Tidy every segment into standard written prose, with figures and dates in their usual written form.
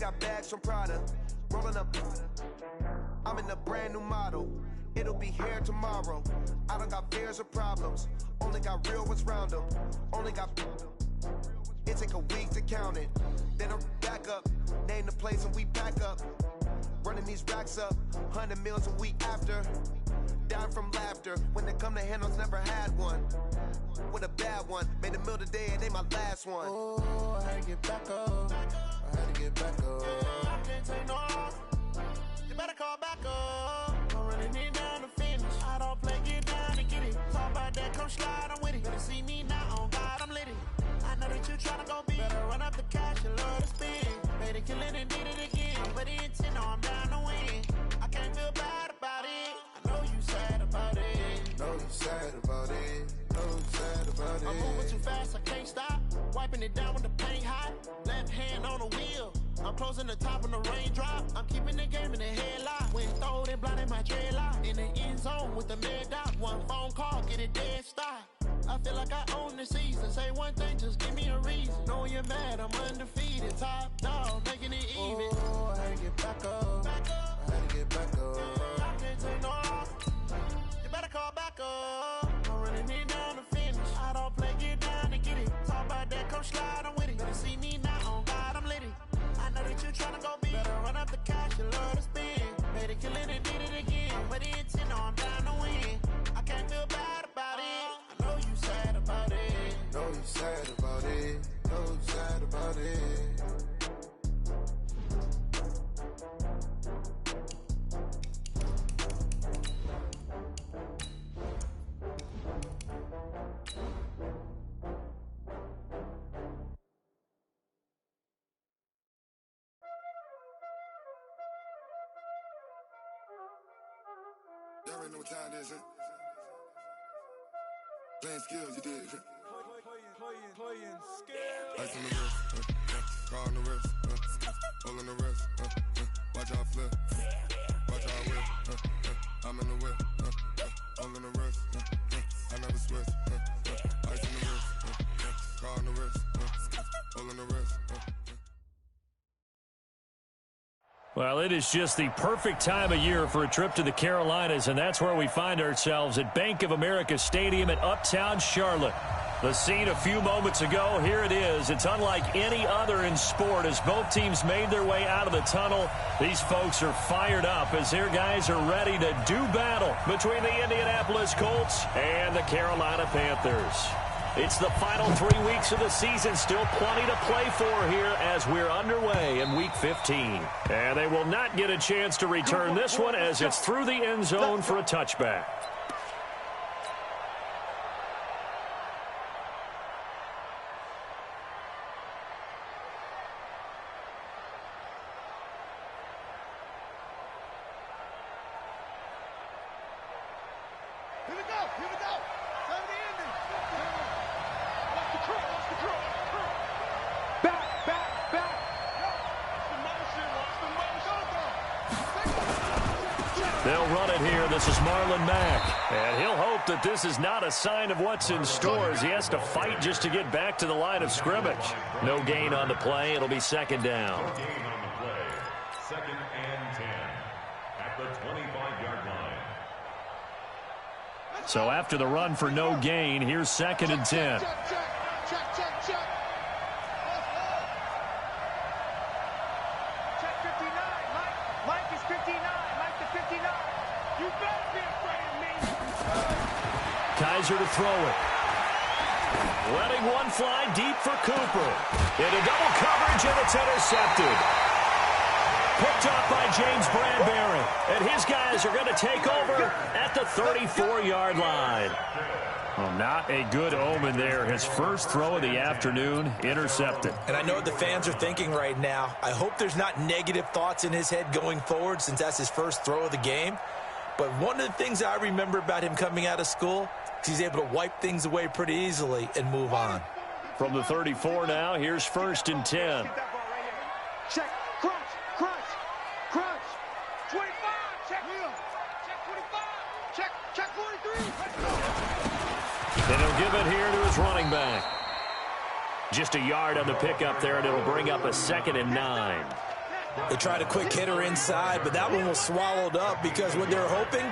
got bags from Prada. Rolling up. I'm in a brand new model. It'll be here tomorrow. I don't got fears or problems. Only got real ones round them. Only got. It take a week to count it. Then I'm back up. Name the place and we back up. Running these racks up. 100 meals a week after. Dying from laughter. When they come to handles, never had one. With a bad one. Made a meal today and they my last one. Oh, I had to get back up. I had to get back up. I can't take no loss. You better call back up. I'm running it down to finish. I don't play, get down and get it. Talk about that, come slide, I'm with it. Better see me now, on God, I'm lit it. I know that you tryna go big. Better run up the cash, you love to spend. Made a killing and did it again. But the intent, no, I'm down to win. I can't feel bad about it. I know you sad about it. Know you sad about it. Know you sad about it. I'm moving too fast, I can't stop. Wiping it down with the paint hot. Left hand on the wheel. I'm closing the top on the raindrop. I'm keeping the game in the headlock. When throwed and blinded my dreadlock. In the end zone with the mad dot. One phone call, get it dead stop. I feel like I own the season. Say one thing, just give me a reason. Knowing you're mad, I'm undefeated. Top dog, making it even. Oh, I had to get back up. I had to get back up. I can't take no loss. You better call back up. I'm running it down to finish. I don't play, get down and get it. Talk about that, come slide, I'm with it. Better see me now, on God, I'm lit it. I know that you tryna go big. Better run up the cash, you love to spend. Made a killing and did it again. But the intent, no, I'm down to win. I can't feel bad about it. I know you sad about it. Know you sad about it. Know you sad about it. Y'all already know what time it is, huh? Playing skills, you did, huh? Playing skills. Ice on the wrist, car on the wrist, hole in the wrist, watch out flip, watch out whip, I'm in the whip, hole in the wrist, I never switch, ice on the wrist, car on the wrist, hole in the wrist. Well, it is just the perfect time of year for a trip to the Carolinas, and that's where we find ourselves at Bank of America Stadium in Uptown Charlotte. The scene a few moments ago, here it is. It's unlike any other in sport as both teams made their way out of the tunnel. These folks are fired up as their guys are ready to do battle between the Indianapolis Colts and the Carolina Panthers. It's the final 3 weeks of the season, still plenty to play for here as we're underway in Week 15. And they will not get a chance to return this one as it's through the end zone for a touchback. Here we go. Time to end it. Watch the curl. Back. They'll run it here. This is Marlon Mack. And he'll hope that this is not a sign of what's in store as he has to fight just to get back to the line of scrimmage. No gain on the play. It'll be second down. No gain on the play. Second and 10 at the 25-yard line. So after the run for no gain, here's second and 10. Check. Check 59. Mike is 59. Mike the 59. You better be afraid of me. Kaiser to throw it. Letting one fly deep for Cooper. Into double coverage, and it's intercepted. Picked up by James Bradbury. And his guys are going to take over at the 34-yard line. Well, not a good omen there. His first throw of the afternoon, intercepted. And I know what the fans are thinking right now. I hope there's not negative thoughts in his head going forward since that's his first throw of the game. But one of the things I remember about him coming out of school is he's able to wipe things away pretty easily and move on. From the 34 now, here's first and 10. Check. Crunch. 25. Check. Check 25. Check 43. And he'll give it here to his running back. Just a yard on the pickup there, and it'll bring up a second and 9. They tried a quick hitter inside, but that one was swallowed up because what they're hoping,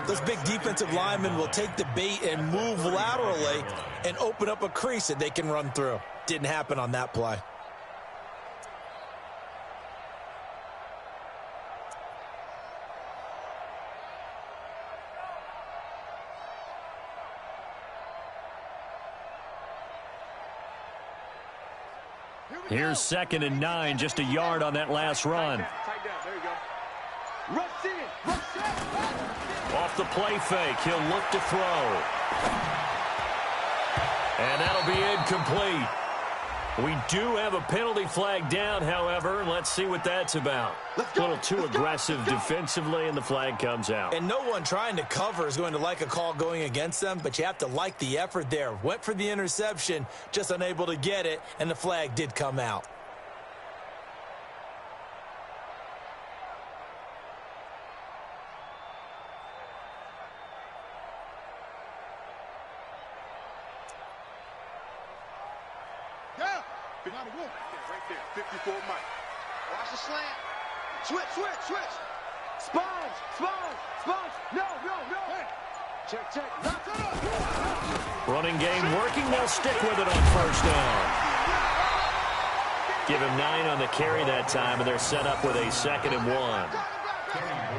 those big defensive linemen will take the bait and move laterally and open up a crease that they can run through. Didn't happen on that play. Here's 2nd and 9, just a yard on that last run. Tight down. There you go. Rush in. Rush in. Off the play fake, he'll look to throw. And that'll be incomplete. We do have a penalty flag down, however. Let's see what that's about. A little too aggressive defensively, and the flag comes out. And no one trying to cover is going to like a call going against them, but you have to like the effort there. Went for the interception, just unable to get it, and the flag did come out. Right there, 54 Mike. Watch the slant. Switch. Sponge. No. Hey. Check. Running game working. They'll stick with it on first down. Give him 9 on the carry that time, and they're set up with a 2nd and 1.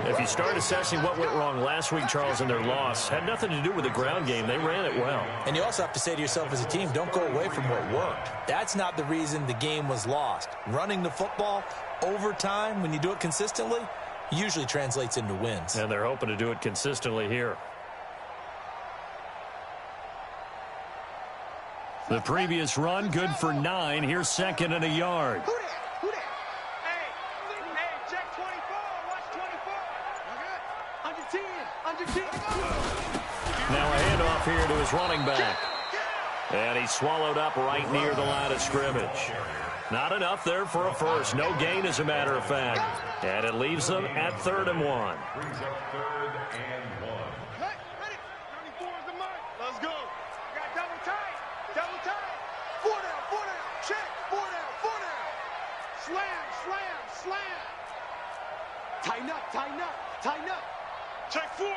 If you start assessing what went wrong last week, Charles, in their loss, had nothing to do with the ground game. They ran it well. And you also have to say to yourself as a team, don't go away from what worked. That's not the reason the game was lost. Running the football over time, when you do it consistently, usually translates into wins. And they're hoping to do it consistently here. The previous run, good for 9. Here's 2nd and a yard. Who that? Hey, check 24. Watch 24. Under 10. Now a handoff here to his running back. And he's swallowed up right near the line of scrimmage. Not enough there for a first. No gain, as a matter of fact. And it leaves them at 3rd and 1. Brings up 3rd and 1. Hey, ready? 34 is the mark. Let's go. Got double tight. 4 down. Check. 4 down. Slam. Tighten up. Check 4.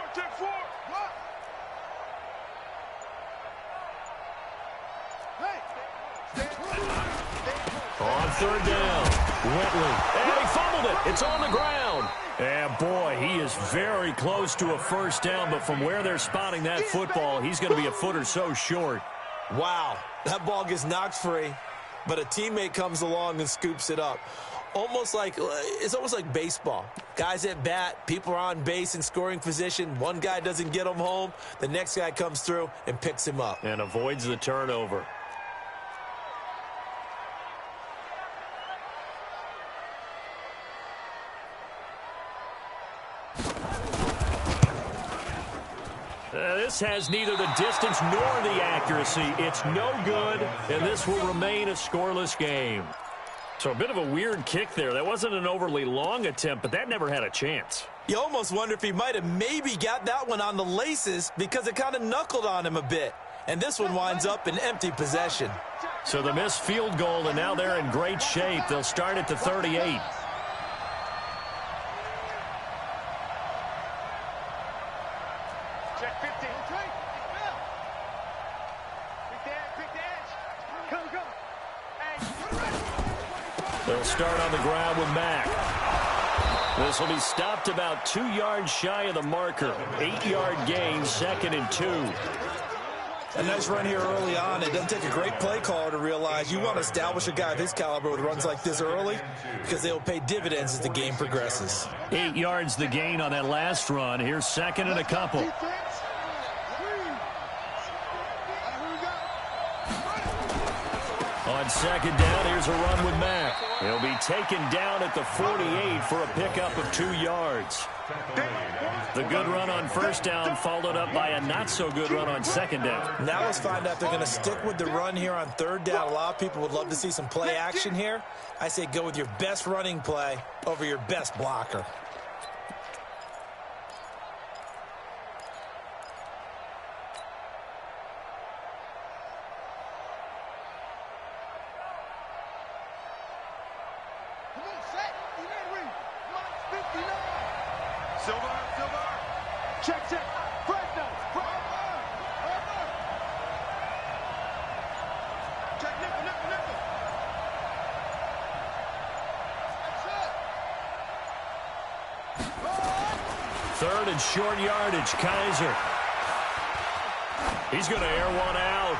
What? Hey. On 3rd down, Whitley. And he fumbled it. It's on the ground. And, boy, he is very close to a first down, but from where they're spotting that football, he's going to be a foot or so short. Wow, that ball gets knocked free, but a teammate comes along and scoops it up. It's almost like baseball. Guys at bat, people are on base in scoring position. One guy doesn't get him home. The next guy comes through and picks him up. And avoids the turnover. This has neither the distance nor the accuracy. It's no good, and this will remain a scoreless game. So a bit of a weird kick there. That wasn't an overly long attempt, but that never had a chance. You almost wonder if he might have maybe got that one on the laces because it kind of knuckled on him a bit. And this one winds up in empty possession. So the missed field goal, and now they're in great shape. They'll start at the 38. Check 15. Pick the edge. Go. Hey. They'll start on the ground with Mack. This will be stopped about 2 yards shy of the marker. 8-yard gain, 2nd and 2. A nice run here early on. It doesn't take a great play caller to realize you want to establish a guy of his caliber with runs like this early because they will pay dividends as the game progresses. 8 yards the gain on that last run. Here's 2nd and a couple. On 2nd down, here's a run with Mack. He'll be taken down at the 48 for a pickup of 2 yards. The good run on first down followed up by a not-so-good run on 2nd down. Now let's find out if they're going to stick with the run here on 3rd down. A lot of people would love to see some play action here. I say go with your best running play over your best blocker. Come on, set. You ready? Silver, Silver. Check. Fresno. Check, nickel. Third and short yardage, Kaiser. He's going to air one out.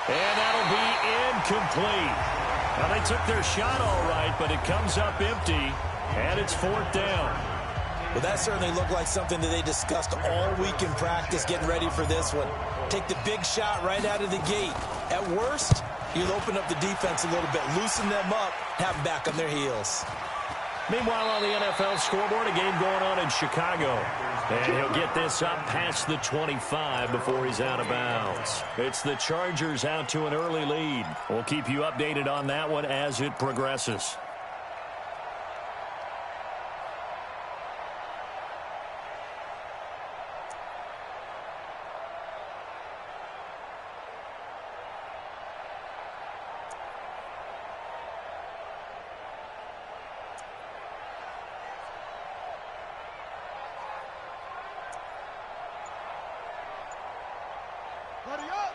And that'll be incomplete. Now, they took their shot all right, but it comes up empty, and it's fourth down. Well, that certainly looked like something that they discussed all week in practice, getting ready for this one. Take the big shot right out of the gate. At worst, you'll open up the defense a little bit, loosen them up, have them back on their heels. Meanwhile, on the NFL scoreboard, a game going on in Chicago. And he'll get this up past the 25 before he's out of bounds. It's the Chargers out to an early lead. We'll keep you updated on that one as it progresses.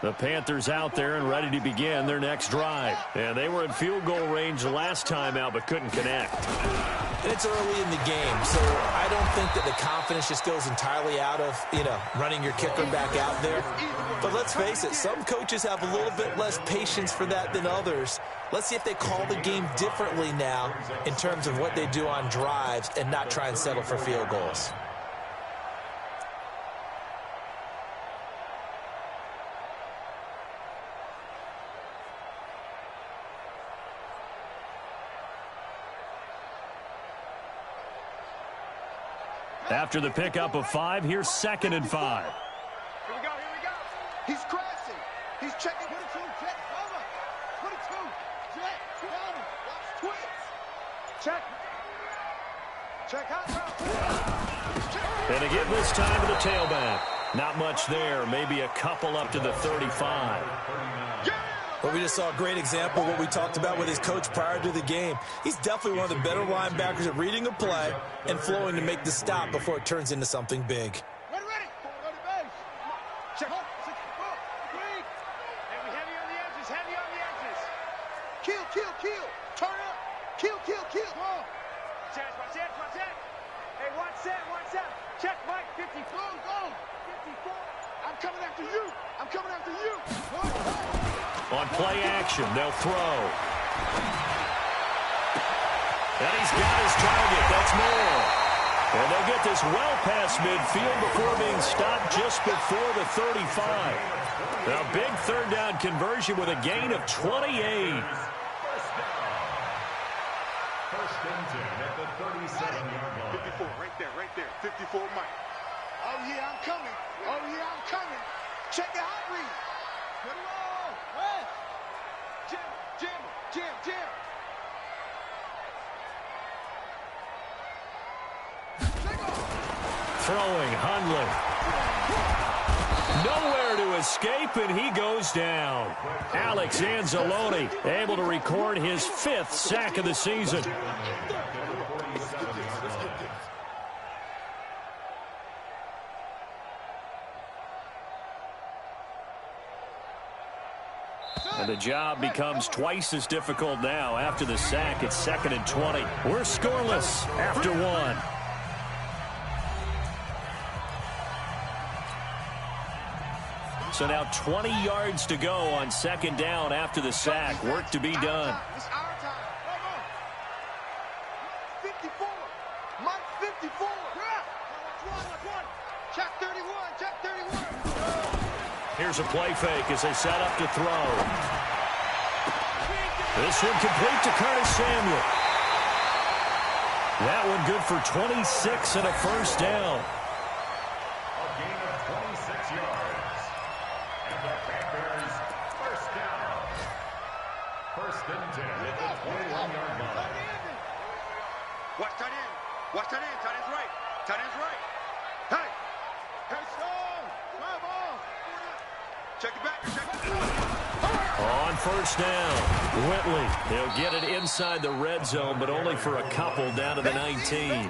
The Panthers out there and ready to begin their next drive. And they were in field goal range last time out, but couldn't connect. And it's early in the game, so I don't think that the confidence just goes entirely out of, running your kicker back out there. But let's face it, some coaches have a little bit less patience for that than others. Let's see if they call the game differently now in terms of what they do on drives and not try and settle for field goals. After the pickup of 5, here's 2nd and 5. Here we go. He's crashing. He's checking. 22, check, over. 22, check, over. Watch twitch. Check hot route. And again this time to the tailback. Not much there. Maybe a couple up to the 35. Well, we just saw a great example of what we talked about with his coach prior to the game. He's definitely one of the better linebackers at reading a play and flowing to make the stop before it turns into something big. Ready. Check. Heavy on the edges. Kill. Turn up. Kill. Watch that. Hey, watch that. Check, Mike. 54. Go. 54. I'm coming after you. On play action, they'll throw. And he's got his target. That's more. And they'll get this well past midfield before being stopped just before the 35. Now, big third down conversion with a gain of 28. First and 10 at the 37-yard line. 54, right there. 54, Mike. Oh, yeah, I'm coming. Check your hot read. Put it on. Hey. Jam. Throwing, Hundley. Nowhere to escape, and he goes down. Alex Anzalone able to record his 5th sack of the season. And the job becomes twice as difficult now after the sack. It's 2nd and 20. We're scoreless after 1. So now 20 yards to go on 2nd down after the sack. Work to be done. It's our time. Come on. 54. Mike 54. Watch one. Check 31. Here's a play fake as they set up to throw. This one complete to Curtis Samuel. That one good for 26 and a first down. A gain of 26 yards. And the Panthers first down. First and 10 at the 21-yard line. Watch tight end. Tight end's right. Hey. Hey, strong. Come on. Check it back. On first down, Whitley. He'll get it inside the red zone, but only for a couple down to the 19.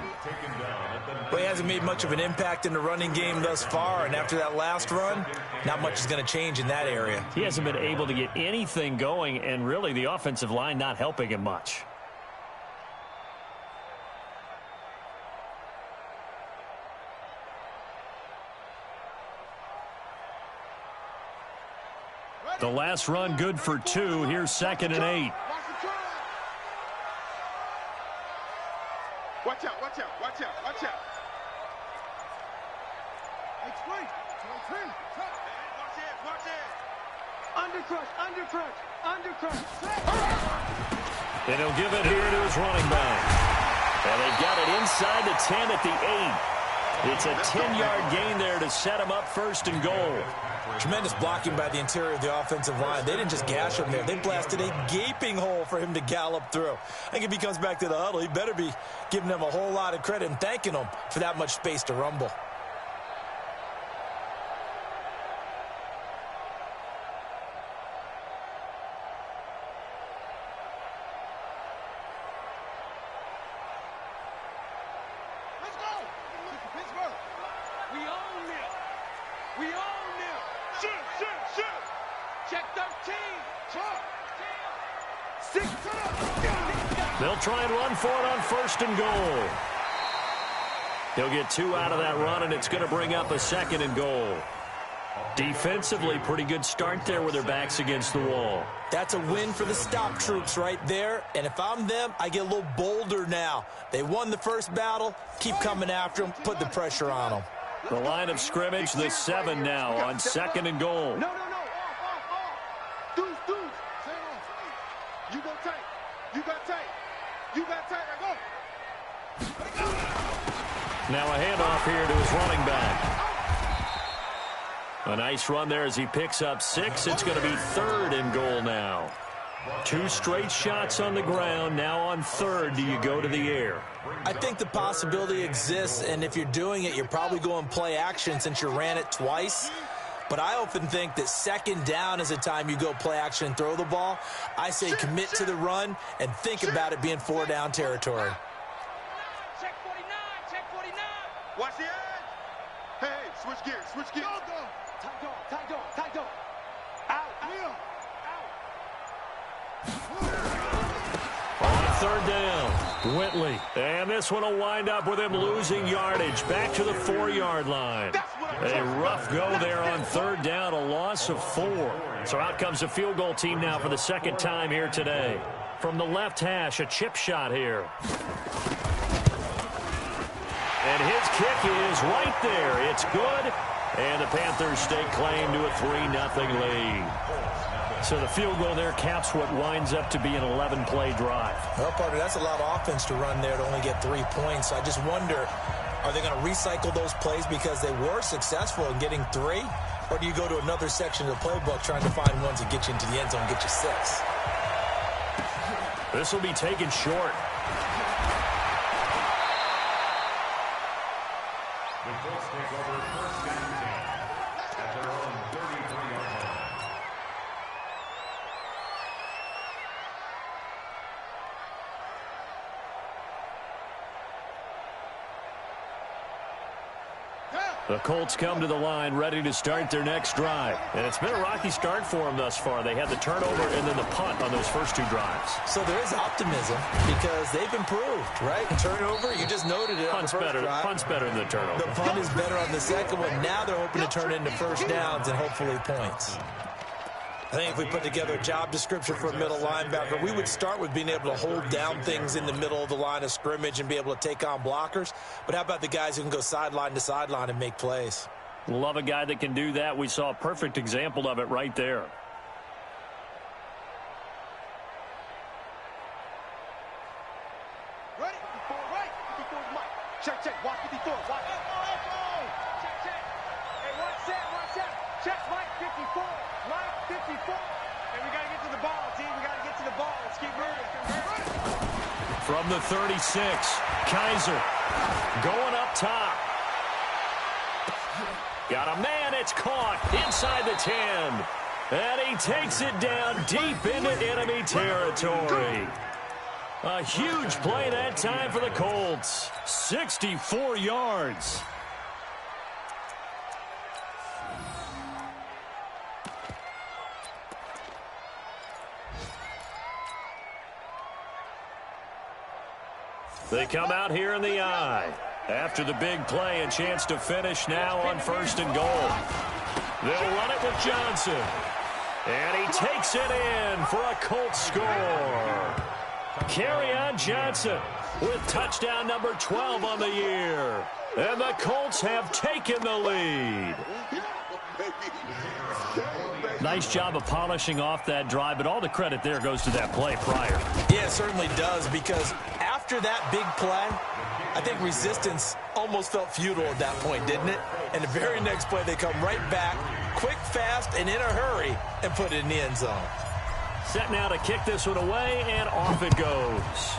Well, he hasn't made much of an impact in the running game thus far, and after that last run, not much is going to change in that area. He hasn't been able to get anything going, and really the offensive line not helping him much. The last run good for 2. Here's 2nd and 8. Watch out, watch out, watch out, watch out. Watch it, watch it. Undercrush, undercrush, undercrush. And he'll give it here to his running back. And they've got it inside the 10 at the 8. It's a 10-yard gain there to set him up 1st and goal. Tremendous blocking by the interior of the offensive line. They didn't just gash him there. They blasted a gaping hole for him to gallop through. I think if he comes back to the huddle, he better be giving them a whole lot of credit and thanking them for that much space to rumble. Let's go. Pittsburgh. We own it. We own it. Shoot, shoot, shoot. Check 13. Check. 6. They'll try and run for it on 1st and goal. He'll get 2 out of that run, and it's going to bring up a 2nd and goal. Defensively, pretty good start there with their backs against the wall. That's a win for the stop troops right there. And if I'm them, I get a little bolder now. They won the first battle. Keep coming after them. Put the pressure on them. The line of scrimmage, the 7 now on 2nd and goal. No. Off. Deuce. Stay on. You go tight. You got tight. Now go. Now a handoff here to his running back. A nice run there as he picks up 6. It's going to be 3rd and goal now. 2 straight shots on the ground. Now on 3rd, do you go to the air? I think the possibility exists, and if you're doing it, you're probably going play action since you ran it twice. But I often think that 2nd down is the time you go play action and throw the ball. I say commit to the run and think about it being 4-down territory. Check 49. Watch the edge. Hey, switch gears. Go. Tight dog. Out. On 3rd down, Whitley. And this one will wind up with him losing yardage. Back to the 4-yard line. A rough go there on 3rd down, a loss of 4. So out comes the field goal team now for the 2nd time here today. From the left hash, a chip shot here. And his kick is right there. It's good. And the Panthers stake claim to a 3-0 lead. So the field goal there caps what winds up to be an 11-play drive. Well, partner, that's a lot of offense to run there to only get 3 points. I just wonder, are they going to recycle those plays because they were successful in getting 3? Or do you go to another section of the playbook trying to find ones that get you into the end zone and get you 6? This will be taken short. The Colts take over 1st and 10 at their own 33-yard line. The Colts come to the line ready to start their next drive. And it's been a rocky start for them thus far. They had the turnover and then the punt on those first 2 drives. So there is optimism because they've improved, right? Turnover, you just noted it. Punt's better than the turnover. The punt is better on the second one. Now they're hoping to turn it into 1st downs and hopefully points. I think if we put together a job description for a middle linebacker, we would start with being able to hold down things in the middle of the line of scrimmage and be able to take on blockers. But how about the guys who can go sideline to sideline and make plays? Love a guy that can do that. We saw a perfect example of it right there. Ready? 54 right. 54 is Mike. Check. Watch 54. Watch. Check. Hey, watch that. Check, Mike 54. Mike 54. And we got to get to the ball, team. We got to get to the ball. Let's keep moving. From the 36, Kaiser going up top. Got a man. It's caught inside the 10. And he takes it down deep into enemy territory. A huge play that time for the Colts. 64 yards. They come out here in the eye. After the big play, a chance to finish now on 1st and goal. They'll run it with Johnson. And he takes it in for a Colts score. Kerryon Johnson with touchdown number 12 on the year. And the Colts have taken the lead. Nice job of polishing off that drive, but all the credit there goes to that play prior. Yeah, it certainly does, because after that big play, I think resistance almost felt futile at that point, didn't it? And the very next play, they come right back, quick, fast, and in a hurry, and put it in the end zone. Set now to kick this one away, and off it goes.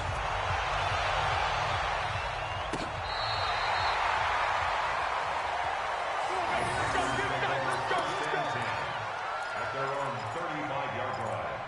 At their own 35-yard line.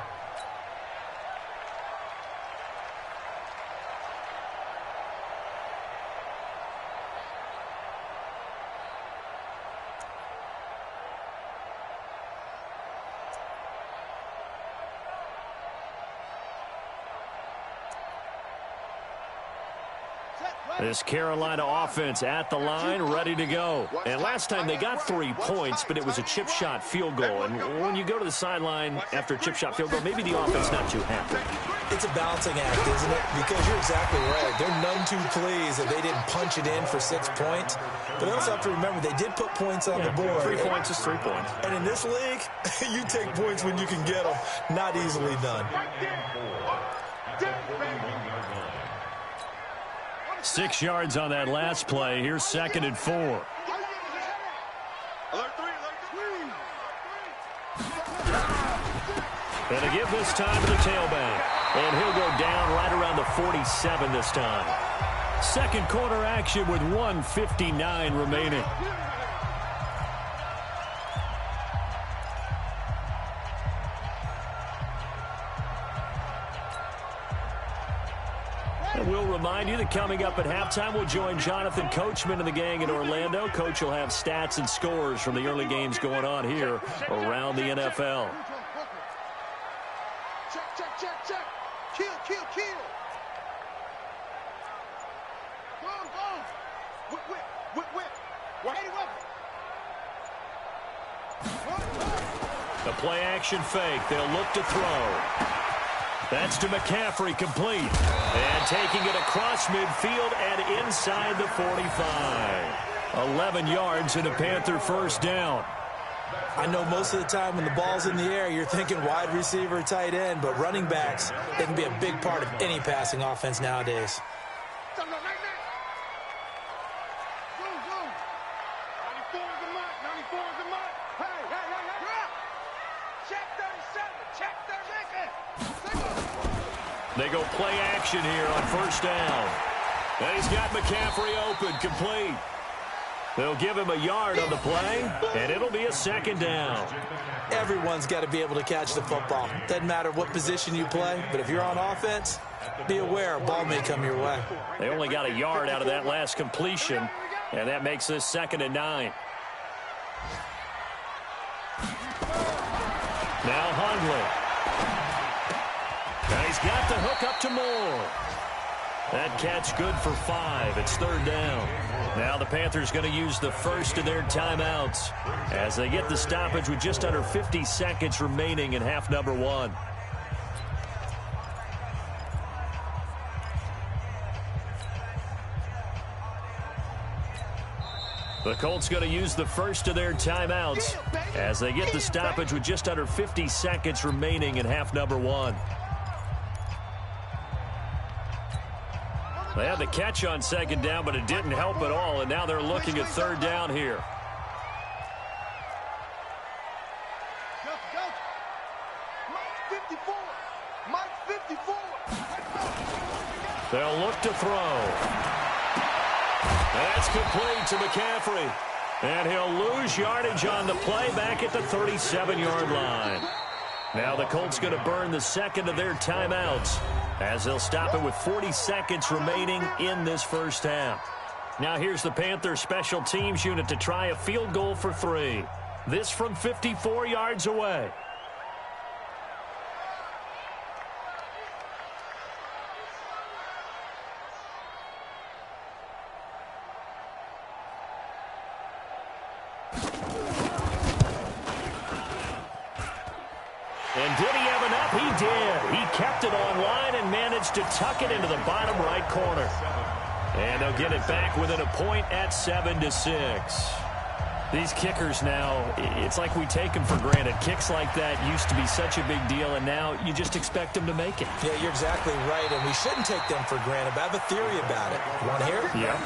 This Carolina offense at the line, ready to go. And last time they got 3 points, but it was a chip shot field goal. And when you go to the sideline after a chip shot field goal, maybe the offense not too happy. It's a balancing act, isn't it? Because you're exactly right. They're none too pleased that they didn't punch it in for 6 points. But they also have to remember they did put points on the board. 3 points is 3 points. And in this league, you take points when you can get them. Not easily done. 6 yards on that last play. Here's 2nd and 4. And to give this time to the tailback. And he'll go down right around the 47 this time. Second quarter action with 1:59 remaining. And we'll remind you that coming up at halftime, we'll join Jonathan Coachman and the gang in Orlando. Coach will have stats and scores from the early games going on here around the NFL. Check. Kill. Go. Whip. The play action fake. They'll look to throw. That's to McCaffrey, complete. And taking it across midfield and inside the 45. 11 yards and a Panther first down. I know most of the time when the ball's in the air, you're thinking wide receiver, tight end, but running backs, they can be a big part of any passing offense nowadays. They go play action here on first down. And he's got McCaffrey open, complete. They'll give him a yard on the play, and it'll be a 2nd down. Everyone's got to be able to catch the football. Doesn't matter what position you play, but if you're on offense, be aware a ball may come your way. They only got a yard out of that last completion, and that makes this 2nd and 9. Now Hundley. And he's got the hook up to Moore. That catch good for 5. It's 3rd down. Now the Panthers going to use the first of their timeouts as they get the stoppage with just under 50 seconds remaining in half number 1. The Colts going to use the first of their timeouts as they get the stoppage with just under 50 seconds remaining in half number 1. They had the catch on 2nd down, but it didn't help at all, and now they're looking at 3rd down here. Mike 54. They'll look to throw. That's complete to McCaffrey. And he'll lose yardage on the play back at the 37-yard line. Now the Colts going to burn the second of their timeouts as they'll stop it with 40 seconds remaining in this first half. Now here's the Panthers special teams unit to try a field goal for 3. This from 54 yards away. And did he have enough? He did. He kept it on line and managed to tuck it into the bottom right corner. And they'll get it back within a point at 7-6. These kickers now, it's like we take them for granted. Kicks like that used to be such a big deal, and now you just expect them to make it. Yeah, you're exactly right, and we shouldn't take them for granted. But I have a theory about it. You want to hear it? Yeah.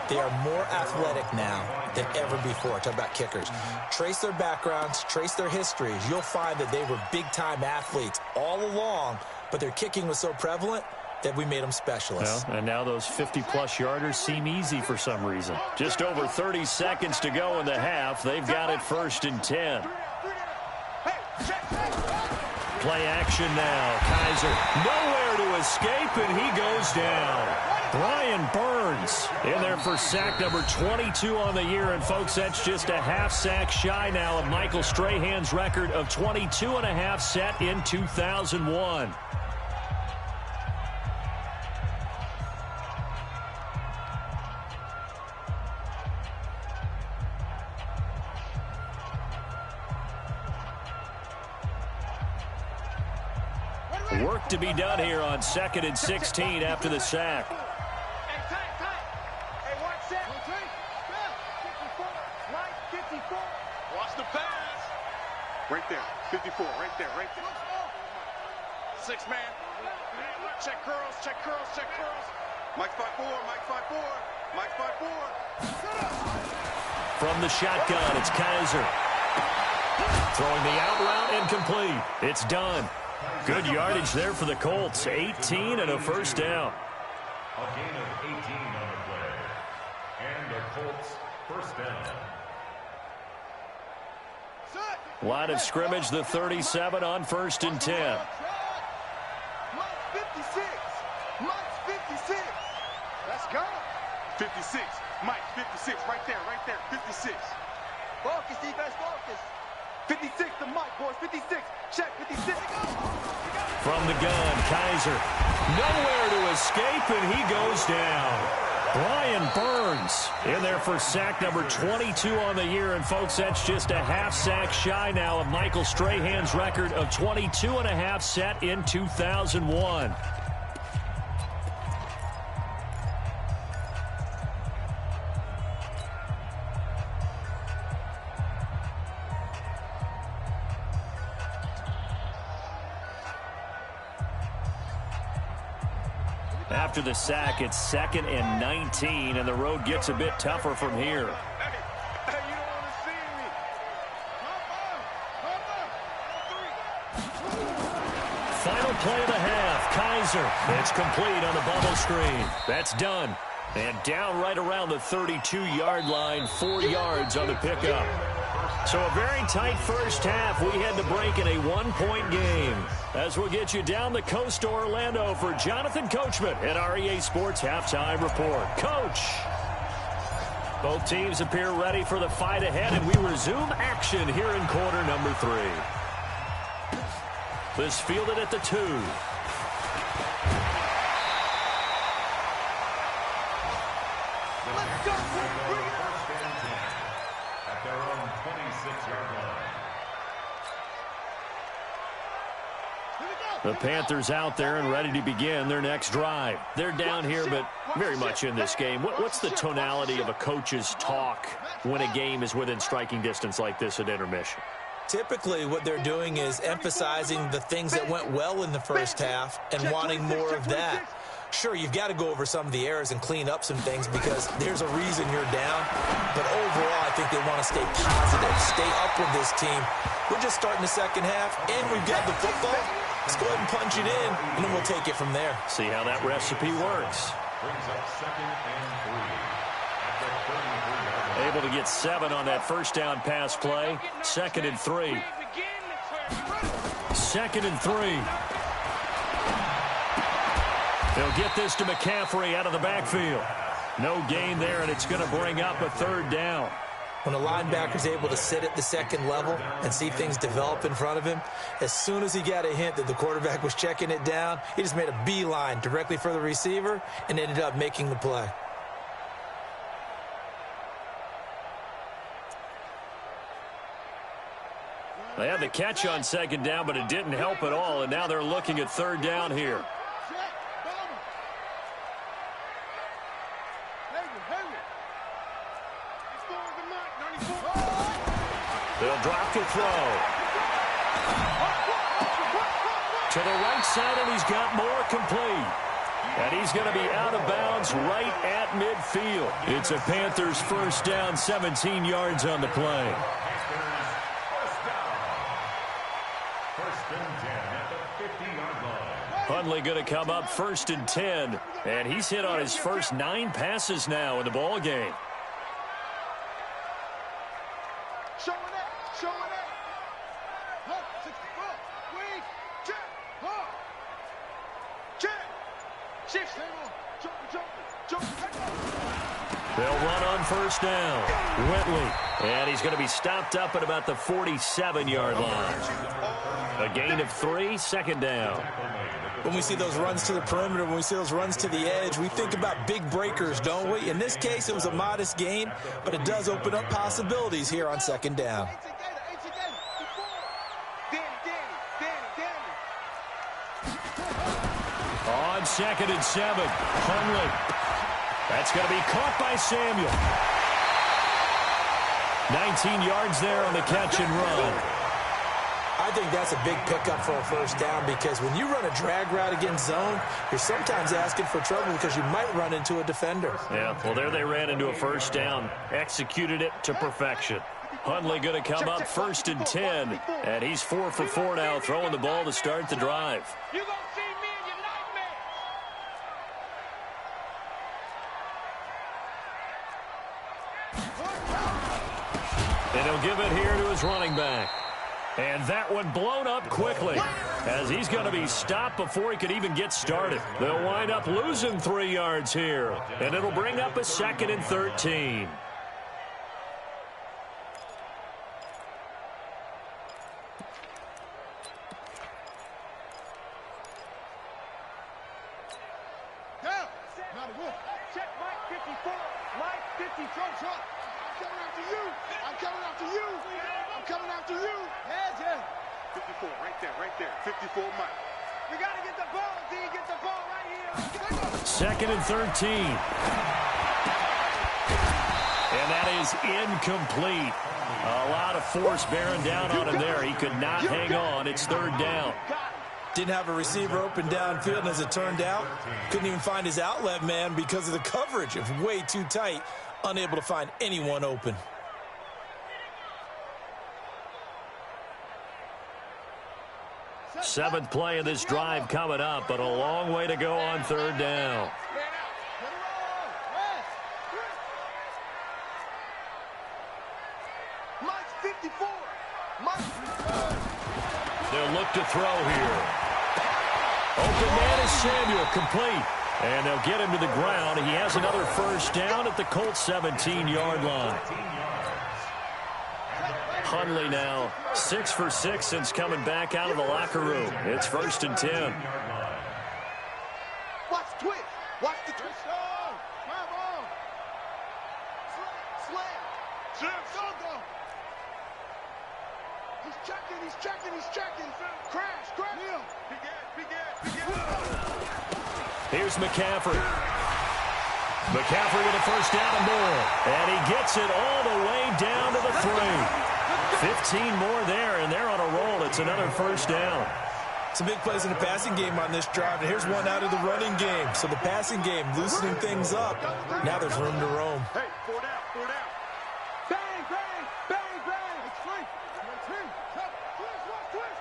They are more athletic now than ever before. Talk about kickers. Trace their backgrounds, trace their histories. You'll find that they were big-time athletes all along, but their kicking was so prevalent that we made them specialists. Well, and now those 50-plus yarders seem easy for some reason. Just over 30 seconds to go in the half. They've got it 1st and 10. Play action now. Kaiser nowhere to escape, and he goes down. Brian Burns in there for sack number 22 on the year. And, folks, that's just a half sack shy now of Michael Strahan's record of 22.5 set in 2001. Work to be done here on 2nd and 16 after the sack. Hey, tight. Hey, one set. 54. Mike, 54. Watch the pass. Right there. 54. Right there. 6 man. Check curls. Mike 5-4. Mike 5-4. From the shotgun, it's Kaiser. Throwing the out route and complete. It's done. Good yardage there for the Colts. 18 and a first down. A gain of 18 on the play. And the Colts first down. Line of scrimmage, the 37 on 1st and 10. Mike 56. Mike's 56. Let's go. 56. Mike 56. Right there. 56. Focus, defense, focus. 56 to Mike, boys. 56. Check 56. From the gun, Kaiser. Nowhere to escape, and he goes down. Brian Burns in there for sack number 22 on the year. And, folks, that's just a half sack shy now of Michael Strahan's record of 22.5 set in 2001. After the sack, it's 2nd and 19, and the road gets a bit tougher from here. Hey, you don't want to see me. Final play of the half. Kaiser. It's complete on the bubble screen. That's done. And down right around the 32-yard line, 4 yards on the pickup. So a very tight first half. We had to break in a 1-point game. As we'll get you down the coast to Orlando for Jonathan Coachman at our EA Sports Halftime Report. Coach. Both teams appear ready for the fight ahead, and we resume action here in quarter number 3. This fielded at the 2. Let's go. Bring it up. At their own 26-yard line. The Panthers out there and ready to begin their next drive. They're down here, but very much in this game. What's the tonality of a coach's talk when a game is within striking distance like this at intermission? Typically, what they're doing is emphasizing the things that went well in the first half and wanting more of that. Sure, you've got to go over some of the errors and clean up some things because there's a reason you're down. But overall, I think they want to stay positive, stay up with this team. We're just starting the second half, and we've got the football. Let's go ahead and punch it in, and then we'll take it from there. See how that recipe works. Brings up 2nd and 3 at the 33-yard line. Able to get 7 on that first down pass play. 2nd and 3. 2nd and 3. They'll get this to McCaffrey out of the backfield. No gain there, and it's going to bring up a 3rd down. When a linebacker's able to sit at the second level and see things develop in front of him, as soon as he got a hint that the quarterback was checking it down, he just made a beeline directly for the receiver and ended up making the play. They had the catch on 2nd down, but it didn't help at all, and now they're looking at 3rd down here. They'll drop to throw. To the right side, and he's got more complete. And he's going to be out of bounds right at midfield. It's a Panthers 1st down, 17 yards on the play. Hundley going to come up 1st and 10. And he's hit on his first 9 passes now in the ball game. They'll run on 1st down. Whitley. And he's going to be stopped up at about the 47-yard line. A gain of 3, 2nd down. When we see those runs to the perimeter, when we see those runs to the edge, we think about big breakers, don't we? In this case, it was a modest gain, but it does open up possibilities here on 2nd down. On 2nd and 7, Hundley. That's going to be caught by Samuel. 19 yards there on the catch and run. I think that's a big pickup for a 1st down because when you run a drag route against zone, you're sometimes asking for trouble because you might run into a defender. Yeah, well, there they ran into a 1st down. Executed it to perfection. Hundley going to come up 1st and 10. And he's 4 for 4 now, throwing the ball to start the drive. You gonna see me in your nightmares. And he'll give it here to his running back. And that one blown up quickly as he's going to be stopped before he could even get started. They'll wind up losing 3 yards here, and it'll bring up a 2nd and 13. Check Mike 54. Mike 54. I'm coming after you. I'm coming after you. I'm coming after you. Heads in. 54, right there. 54 Mike. We got to get the ball, D. Get the ball right here. 2nd and 13. And that is incomplete. A lot of force bearing down on him there. He could not hang on. It's 3rd down. Didn't have a receiver open downfield, and as it turned out, couldn't even find his outlet man because of the coverage. It was way too tight, unable to find anyone open. Seventh play of this drive coming up, but a long way to go on 3rd down. Mike 54. They'll look to throw here. Open man is Samuel, complete. And they'll get him to the ground. He has another 1st down at the Colts 17-yard line. Hundley now 6 for 6 since coming back out of the locker room. It's 1st and 10. Watch the twist. Watch the twist. Slam. Go. He's checking. Crash. Here's McCaffrey. McCaffrey with a 1st down and more. And he gets it all the way down to the 3. 15 more there, and they're on a roll. It's another 1st down. Some big plays in the passing game on this drive, and here's one out of the running game. So the passing game loosening things up. Now there's room to roam. Hey, 4 down. Bang. It's free. Twist.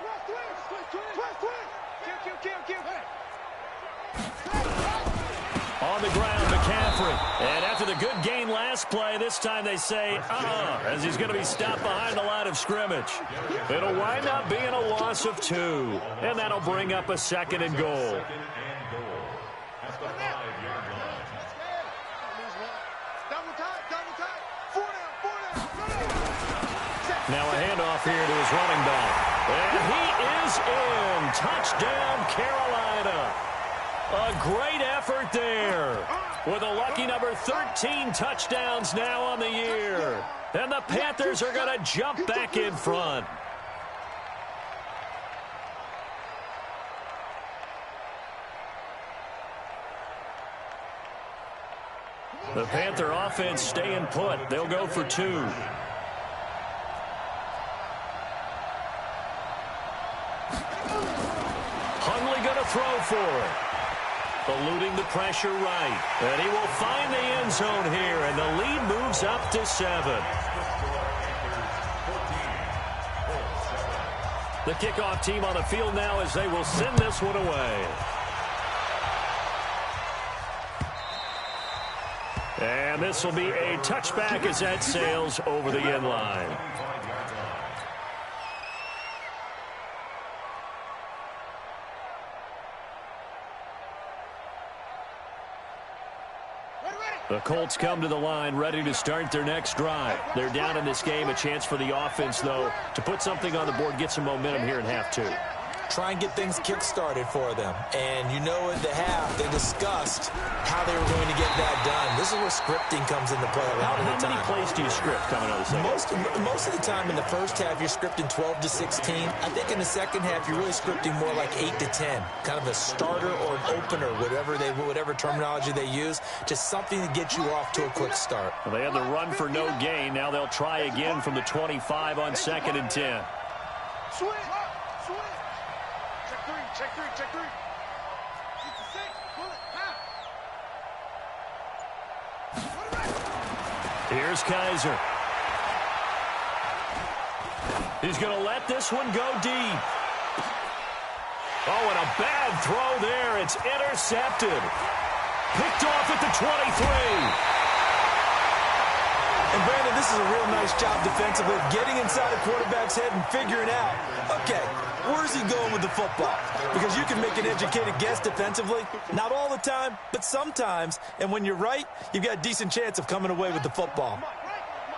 Kill. On the ground, McCaffrey. referee. And after the good gain last play, this time they say, as he's going to be stopped behind the line of scrimmage. It'll wind up being a loss of 2. And that'll bring up a 2nd and goal. Now a handoff here to his running back. And he is in. Touchdown, Carolina. A great effort there. With a lucky number 13 touchdowns now on the year. And the Panthers are going to jump back in front. The Panther offense staying put. They'll go for 2. Throw for it. Eluding the pressure right. And he will find the end zone here, and the lead moves up to 7. The kickoff team on the field now as they will send this one away. And this will be a touchback as that sails over the end line. The Colts come to the line ready to start their next drive. They're down in this game. A chance for the offense, though, to put something on the board, get some momentum here in half 2. Try and get things kick-started for them. And you know at the half, they discussed how they were going to get that done. This is where scripting comes into play a lot of the time. How many plays do you script coming out of the second? Most of the time in the first half, you're scripting 12 to 16. I think in the second half, you're really scripting more like 8 to 10. Kind of a starter or an opener, whatever terminology they use. Just something to get you off to a quick start. Well, they had the run for no gain. Now they'll try again from the 25 on 2nd and 10. Swing! Check three. 6 to 6. Pull it. Here's Kaiser. He's going to let this one go deep. Oh, and a bad throw there. It's intercepted. Picked off at the 23. And, Brandon, this is a real nice job defensively of getting inside a quarterback's head and figuring out, okay, where's he going with the football? Because you can make an educated guess defensively. Not all the time, but sometimes. And when you're right, you've got a decent chance of coming away with the football.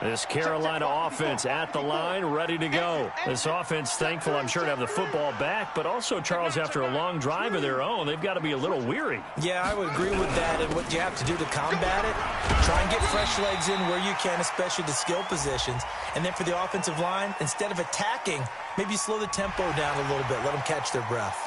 This Carolina offense at the line, ready to go. This offense thankful, I'm sure, to have the football back, but also, Charles, after a long drive of their own, they've got to be a little weary. Yeah, I would agree with that. And what you have to do to combat it, try and get fresh legs in where you can, especially the skill positions. And then for the offensive line, instead of attacking, maybe slow the tempo down a little bit. Let them catch their breath.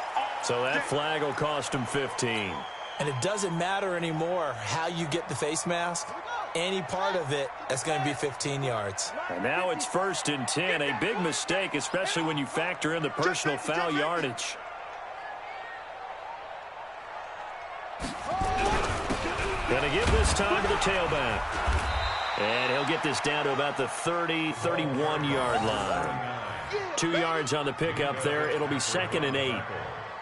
So that flag will cost them 15. And it doesn't matter anymore how you get the face mask. Any part of it, that's going to be 15 yards. And now it's 1st and 10. A big mistake, especially when you factor in the personal foul yardage. Going to give this time to the tailback. And he'll get this down to about the 30, 31-yard line. 2 yards on the pickup there. It'll be 2nd and 8.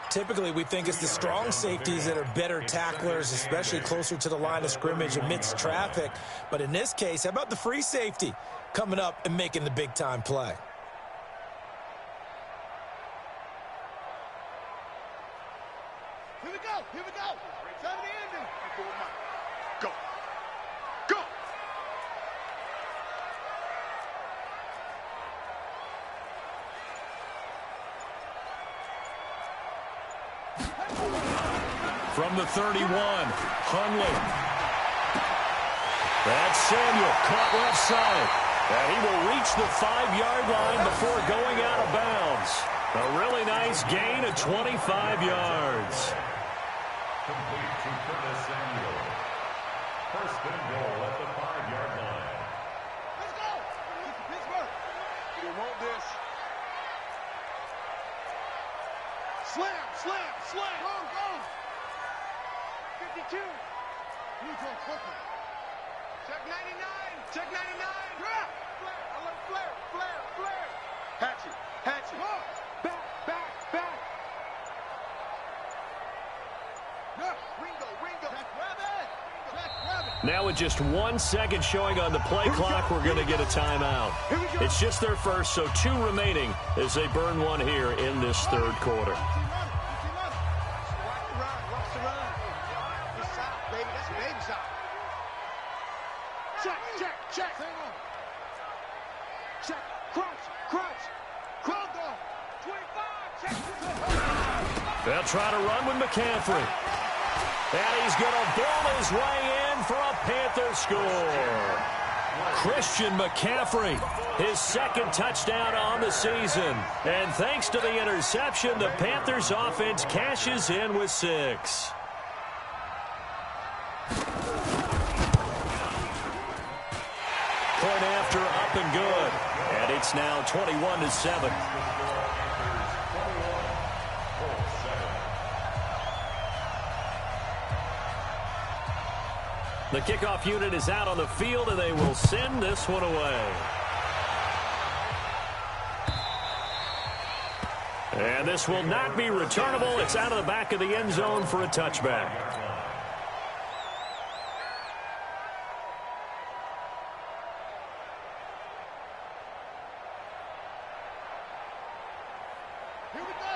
Typically, we think it's the strong safeties that are better tacklers, especially closer to the line of scrimmage amidst traffic. But in this case, how about the free safety coming up and making the big-time play? Here we go. Time to end it. Go. Go. From the 31, Hundley. That's Samuel, caught left side. And he will reach the 5-yard line before going out of bounds. A really nice gain of 25 yards. Complete to Curtis Samuel. 1st and goal at the 5-yard line. Let's go. Pittsburgh. You want this. Slam. Go. 52. Neutral quickly. Check 99. Drop. Flare. I love flare. Hatchet. Back. Now with just 1 second showing on the play clock, we're going to get a timeout. It's just their first, so 2 remaining as they burn one here in this third quarter. They'll try to run with McCaffrey. And he's going to ball his way in for a Panther score. Christian McCaffrey, his second touchdown on the season. And thanks to the interception, the Panthers offense cashes in with 6. Point after, up and good. And it's now 21-7. The kickoff unit is out on the field, and they will send this one away. And this will not be returnable. It's out of the back of the end zone for a touchback.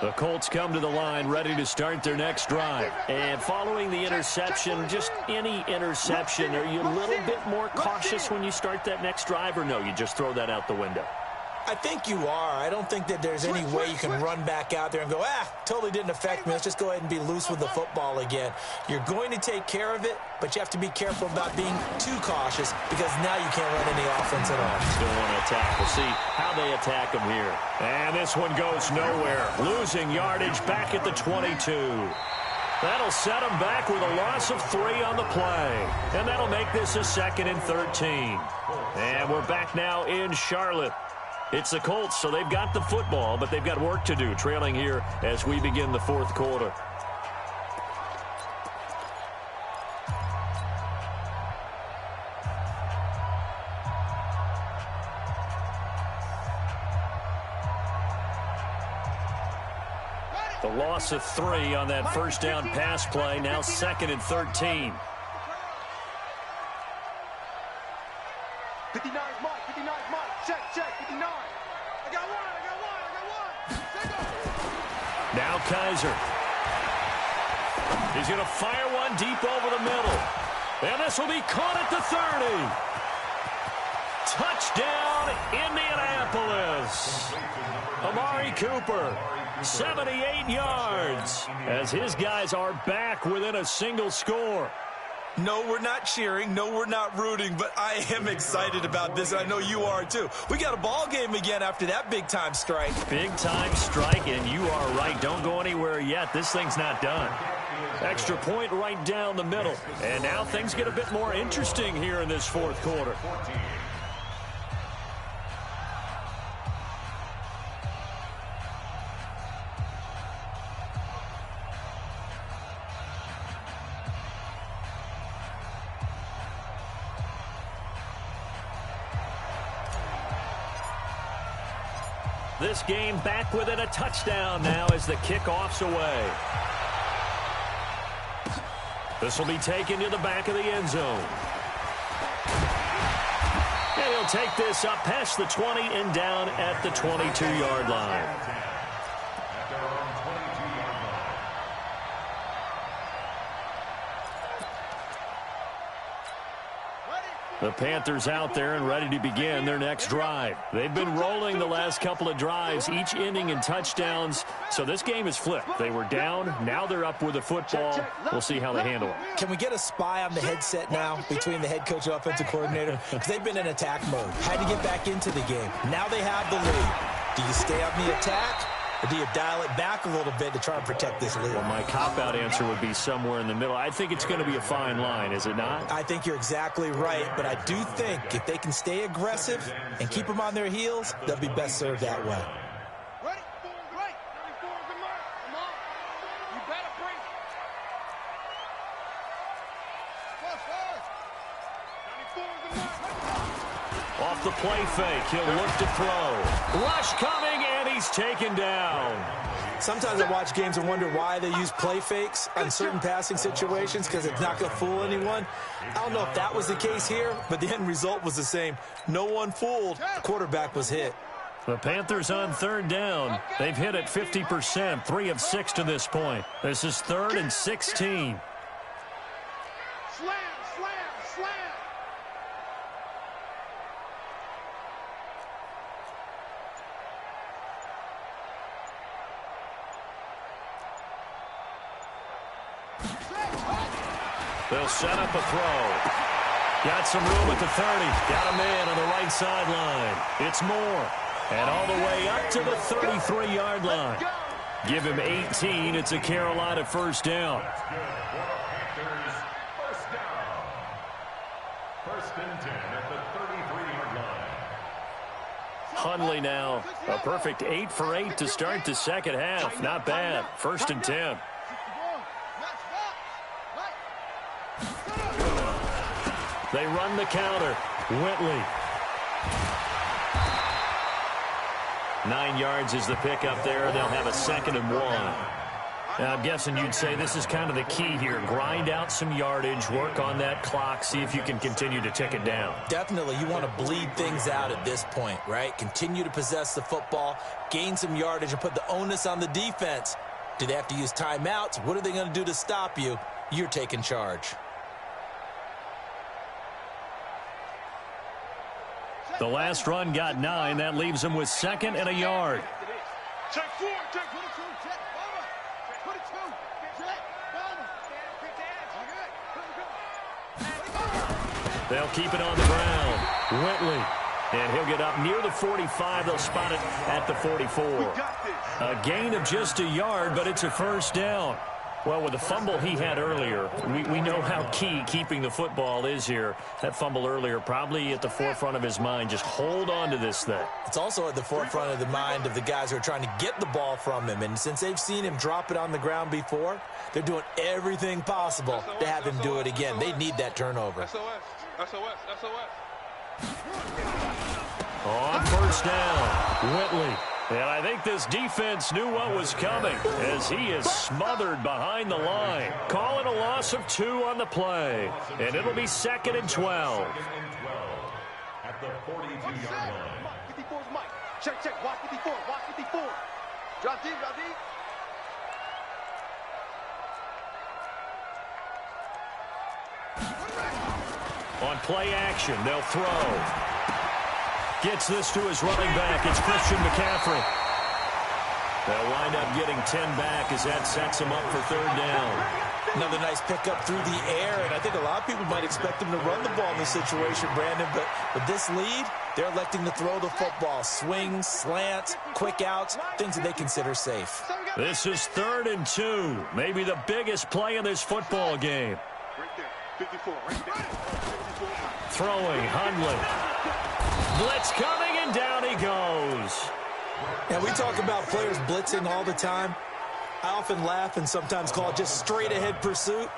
The Colts come to the line ready to start their next drive. And following the interception, just any interception, are you a little bit more cautious when you start that next drive, or no, you just throw that out the window? I think you are. I don't think that there's any way you can run back out there and go, totally didn't affect me. Let's just go ahead and be loose with the football again. You're going to take care of it, but you have to be careful about being too cautious because now you can't run any offense at all. Still want to attack. We'll see how they attack them here. And this one goes nowhere. Losing yardage back at the 22. That'll set them back with a loss of 3 on the play. And that'll make this a 2nd and 13. And we're back now in Charlotte. It's the Colts, so they've got the football, but they've got work to do, trailing here as we begin the fourth quarter. The loss of 3 on that first down pass play, now 2nd and 13. 59 Mike, 59 Mike, check, 59. I got one. Now Kaiser. He's going to fire one deep over the middle. And this will be caught at the 30. Touchdown, Indianapolis. Amari Cooper, 78 yards, as his guys are back within a single score. No, we're not cheering. No, we're not rooting, but I am excited about this, and I know you are too. We got a ball game again after that big-time strike. Big-time strike, and you are right. Don't go anywhere yet. This thing's not done. Extra point right down the middle. And now things get a bit more interesting here in this fourth quarter. This game back within a touchdown now as the kickoff's away. This will be taken to the back of the end zone. And he'll take this up past the 20 and down at the 22-yard line. The Panthers out there and ready to begin their next drive. They've been rolling the last couple of drives, each ending in touchdowns. So this game is flipped. They were down. Now they're up with the football. We'll see how they handle it. Can we get a spy on the headset now between the head coach and offensive coordinator? Because they've been in attack mode. Had to get back into the game. Now they have the lead. Do you stay on the attack? Or do you dial it back a little bit to try and protect this lead? Well, my cop-out answer would be somewhere in the middle. I think it's going to be a fine line, is it not? I think you're exactly right, but I do think if they can stay aggressive and keep them on their heels, they'll be best served that way. Ready? Right. 94 is the mark. Come on. You better bring it. First. 94 is the mark. Off the play fake, he'll look to throw. Rush coming, and he's taken down. Sometimes I watch games and wonder why they use play fakes on certain passing situations because it's not going to fool anyone. I don't know if that was the case here, but the end result was the same. No one fooled. The quarterback was hit. The Panthers on third down. They've hit it 50%, 3 of 6 to this point. This is 3rd and 16. Slam, slam, slam. They'll set up a throw. Got some room at the 30. Got a man on the right sideline. It's Moore. And all the way up to the 33-yard line. Give him 18. It's a Carolina first down. That's good for the Panthers. First down. 1st and 10 at the 33-yard line. Hundley now. A perfect 8 for 8 to start the second half. Not bad. 1st and 10. They run the counter. Whitley. 9 yards is the pickup there. They'll have a 2nd and 1. Now, I'm guessing you'd say this is kind of the key here. Grind out some yardage, work on that clock, see if you can continue to tick it down. Definitely, you want to bleed things out at this point, right? Continue to possess the football, gain some yardage, and put the onus on the defense. Do they have to use timeouts? What are they going to do to stop you? You're taking charge. The last run got 9. That leaves them with 2nd and a yard. Check 4, check 22, check, bomber. 22, check, bomber. They'll keep it on the ground. Whitley. And he'll get up near the 45. They'll spot it at the 44. A gain of just a yard, but it's a first down. Well, with the fumble he had earlier, we know how key keeping the football is here. That fumble earlier probably at the forefront of his mind. Just hold on to this thing. It's also at the forefront of the mind of the guys who are trying to get the ball from him. And since they've seen him drop it on the ground before, they're doing everything possible to have him do it again. They need that turnover. On first down, Whitley. And I think this defense knew what was coming as he is smothered behind the line. Calling a loss of 2 on the play. And it'll be 2nd and 12. At the 42-yard line. 54's Mike. Check, check. Watch 54. Watch 54. Drop deep, drop deep. On play action, they'll throw. Gets this to his running back. It's Christian McCaffrey. They'll wind up getting 10 back as that sets him up for 3rd down. Another nice pickup through the air, and I think a lot of people might expect him to run the ball in this situation, Brandon, but with this lead, they're electing to throw the football. Swings, slants, quick outs, things that they consider safe. This is 3rd and 2. Maybe the biggest play in this football game. Right there. 54. Right there. 54. Throwing, Hundley. Blitz coming, and down he goes. Now, we talk about players blitzing all the time. I often laugh and sometimes call it just straight-ahead pursuit.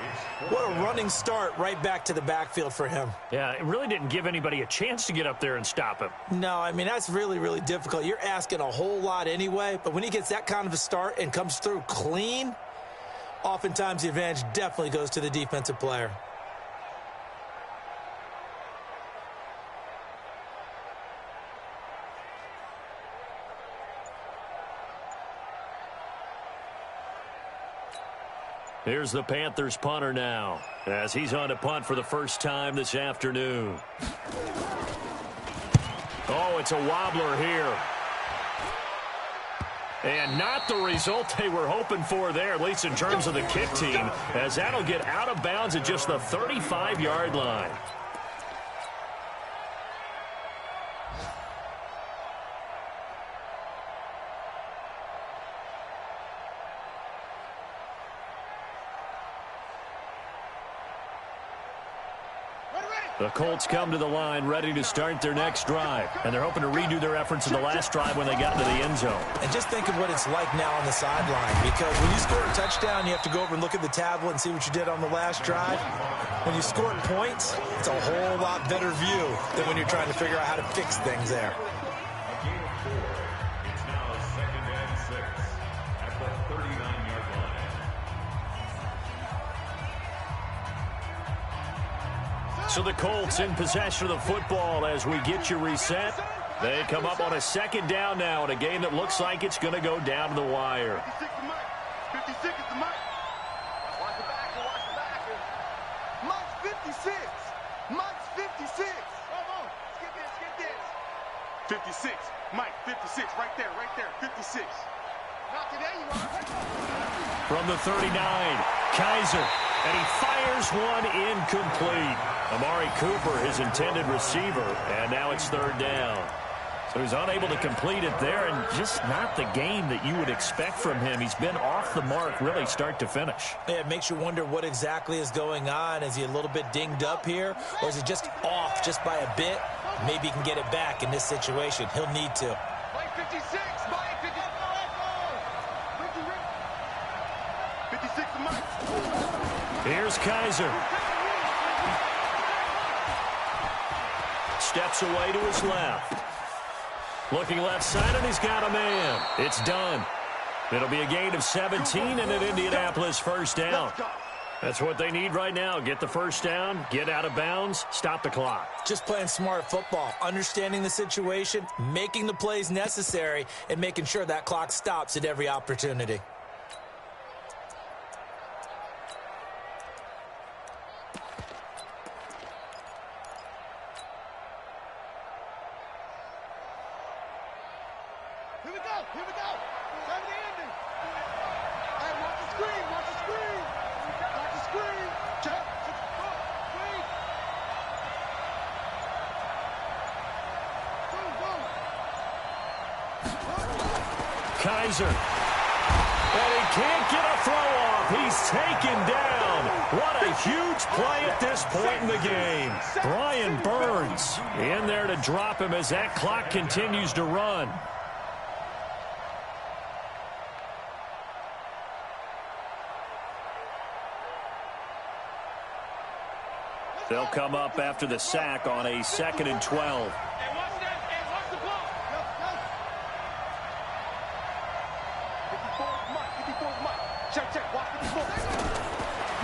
What a running start right back to the backfield for him. Yeah, it really didn't give anybody a chance to get up there and stop him. No, I mean, that's really, really difficult. You're asking a whole lot anyway, but when he gets that kind of a start and comes through clean, oftentimes the advantage definitely goes to the defensive player. Here's the Panthers punter now as he's on to punt for the first time this afternoon. Oh, it's a wobbler here. And not the result they were hoping for there, at least in terms of the kick team, as that'll get out of bounds at just the 35-yard line. The Colts come to the line ready to start their next drive, and they're hoping to redo their efforts in the last drive when they got into the end zone. And just think of what it's like now on the sideline, because when you score a touchdown, you have to go over and look at the tablet and see what you did on the last drive. When you score points, it's a whole lot better view than when you're trying to figure out how to fix things there. A gain of 4. It's now 2nd and 6 at the So the Colts in possession of the football as we get you reset. They come up on a second down now in a game that looks like it's going to go down to the wire. 56 is the mic. Watch the back. Watch the back. Mike's 56. Mike's 56. Come on. Skip this. 56. Mike, 56. Right there. 56. Not today, you are. From the 39, Kaiser. And he fires one incomplete. Amari Cooper, his intended receiver. And now it's third down. So he's unable to complete it there, and just not the game that you would expect from him. He's been off the mark really start to finish. Yeah, it makes you wonder what exactly is going on. Is he a little bit dinged up here, or is he just off just by a bit? Maybe he can get it back in this situation. He'll need to. Mike 56. Mike 56. 56 to Mike. Here's Kaiser. Steps away to his left. Looking left side, and he's got a man. It's done. It'll be a gain of 17 and an Indianapolis first down. That's what they need right now. Get the first down, get out of bounds, stop the clock. Just playing smart football, understanding the situation, making the plays necessary, and making sure that clock stops at every opportunity. Here we go. Time to end it. Hey, watch the screen. Watch the screen. Watch the screen. Check. Screen. Kaiser. And he can't get a throw off. He's taken down. What a huge play at this point in the game. Brian Burns in there to drop him as that clock continues to run. They'll come up after the sack on a 2nd and 12. Hey, watch that. Hey, watch the ball. Go. 54 Mike. Check. Watch 54.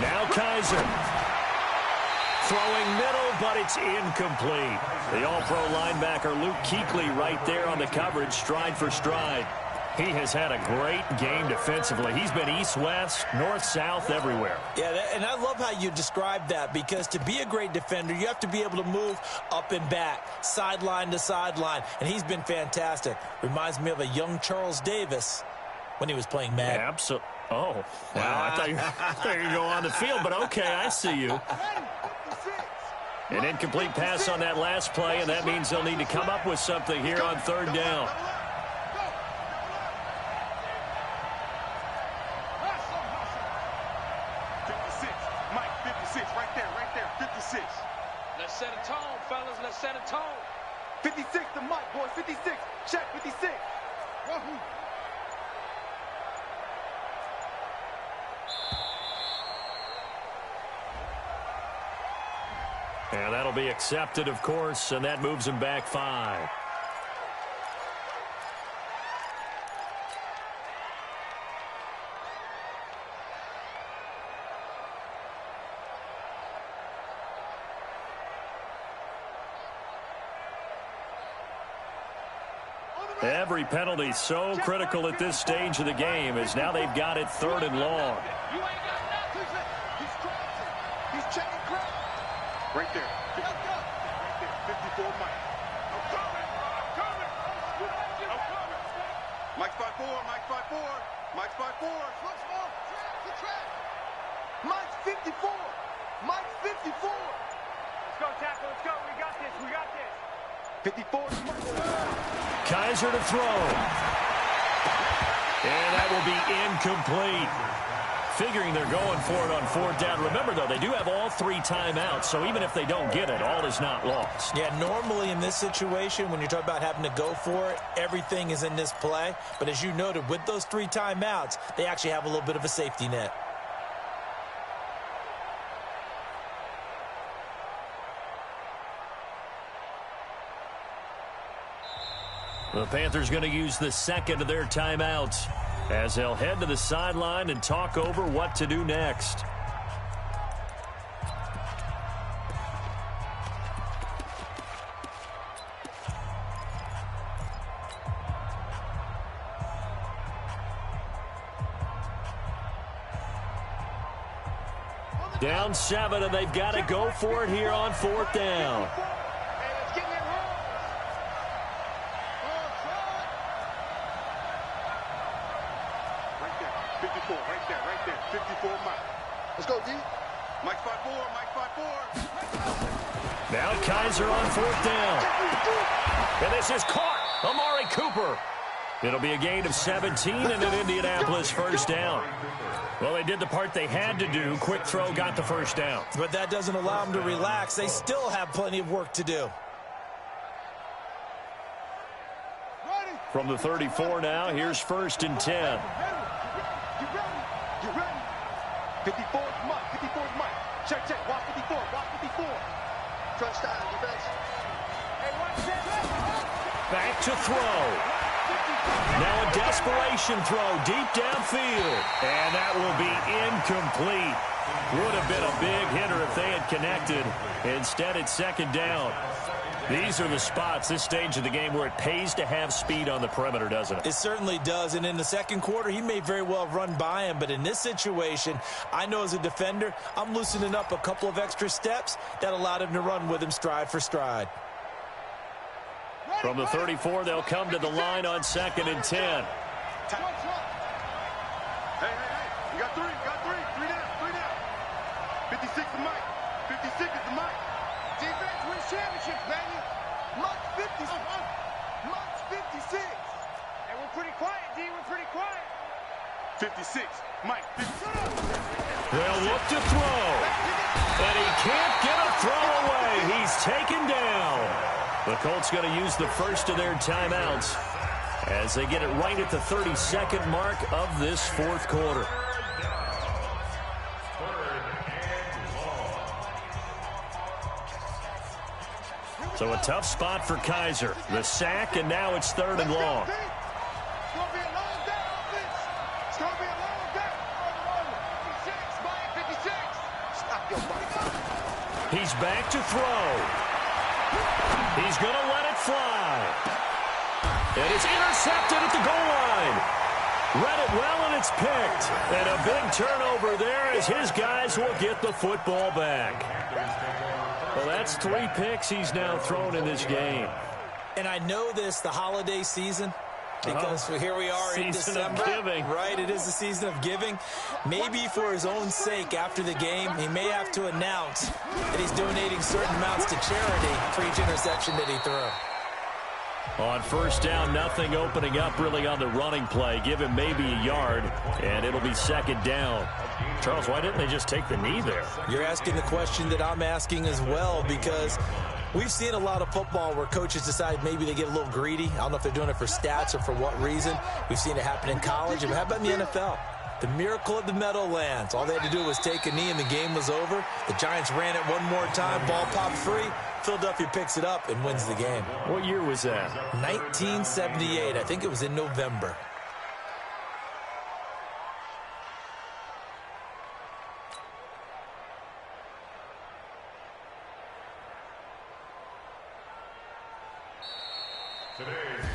Now Kaiser. Throwing middle, but it's incomplete. The all-pro linebacker Luke Kuechly right there on the coverage, stride for stride. He has had a great game defensively. He's been east-west, north-south, everywhere. Yeah, and I love how you describe that, because to be a great defender, you have to be able to move up and back, sideline to sideline, and he's been fantastic. Reminds me of a young Charles Davis when he was playing Madden. Absolutely. Oh, wow. I thought you were going to go on the field, but okay, I see you. An incomplete pass on that last play, and that means they'll need to come up with something here on third down. Let's set a tone, fellas. Let's set a tone. 56 to Mike, boys. 56. Check, 56. Wahoo. And that'll be accepted, of course, and that moves him back 5. Every penalty so critical at this stage of the game, as now they've got it 3rd and long. You ain't got nothing. He's crossing. He's checking crowd. Right there. Right there. 54 Mike. I'm coming. Mike's 5'4". Mike's 5'4". The track. Mike's 54. Mike's 54. Let's go, tackle. Let's go. We got this. 54 is Mike. Kaiser to throw. And that will be incomplete. Figuring they're going for it on 4th down. Remember, though, they do have all 3 timeouts, so even if they don't get it, all is not lost. Yeah, normally in this situation, when you're talking about having to go for it, everything is in this play. But as you noted, with those 3 timeouts, they actually have a little bit of a safety net. The Panthers going to use the 2nd of their timeouts as they'll head to the sideline and talk over what to do next. Down 7, and they've got to go for it here on 4th down. Right there. 54, Mike. Let's go, D. Mike 5-4, Mike 5-4. Now Kaiser on 4th down. And this is caught. Amari Cooper. It'll be a gain of 17 and an Indianapolis first down. Well, they did the part they had to do. Quick throw got the first down. But that doesn't allow them to relax. They still have plenty of work to do. From the 34 now, here's 1st and 10. You ready? 54 is Mike. 54 is Mike. Check. Watch 54. Watch 54. Trust down. Defense. Hey, watch that. Back to throw. Now a desperation throw deep downfield. And that will be incomplete. Would have been a big hitter if they had connected. Instead, it's 2nd down. These are the spots, this stage of the game, where it pays to have speed on the perimeter, doesn't it? It certainly does. And in the 2nd quarter, he may very well run by him. But in this situation, I know as a defender, I'm loosening up a couple of extra steps that allowed him to run with him stride for stride. From the 34, they'll come to the line on 2nd and 10. Hey. You got three. Three down. 56 is Mike. 56 is the Mike. Defense wins championships, baby. Mike's 56. Mike's 56. And we're pretty quiet, D. We're pretty quiet. 56. Mike, 56. They'll look to throw. And he can't get a throw away. He's taken down. The Colts going to use the first of their timeouts as they get it right at the 32nd mark of this 4th quarter. So a tough spot for Kaiser. The sack, and now it's 3rd and long. It's going to be a long day, offense. It's going to be a long day. 56, Mike, 56. Stop your body. He's back to throw. He's going to let it fly. And it's intercepted at the goal line. Read it well, and it's picked. And a big turnover there as his guys will get the football back. Well, that's 3 picks he's now thrown in this game. And I know this, the holiday season, because here we are in December. Season of giving. Right, it is the season of giving. Maybe for his own sake after the game, he may have to announce that he's donating certain amounts to charity for each interception that he threw. On 1st down, nothing opening up really on the running play. Give him maybe a yard, and it'll be 2nd down. Charles, why didn't they just take the knee there? You're asking the question that I'm asking as well, because we've seen a lot of football where coaches decide maybe they get a little greedy. I don't know if they're doing it for stats or for what reason. We've seen it happen in college. And how about in the NFL? The miracle of the Meadowlands. All they had to do was take a knee and the game was over. The Giants ran it one more time. Ball popped free. Philadelphia picks it up and wins the game. What year was that? 1978. I think it was in November. Today's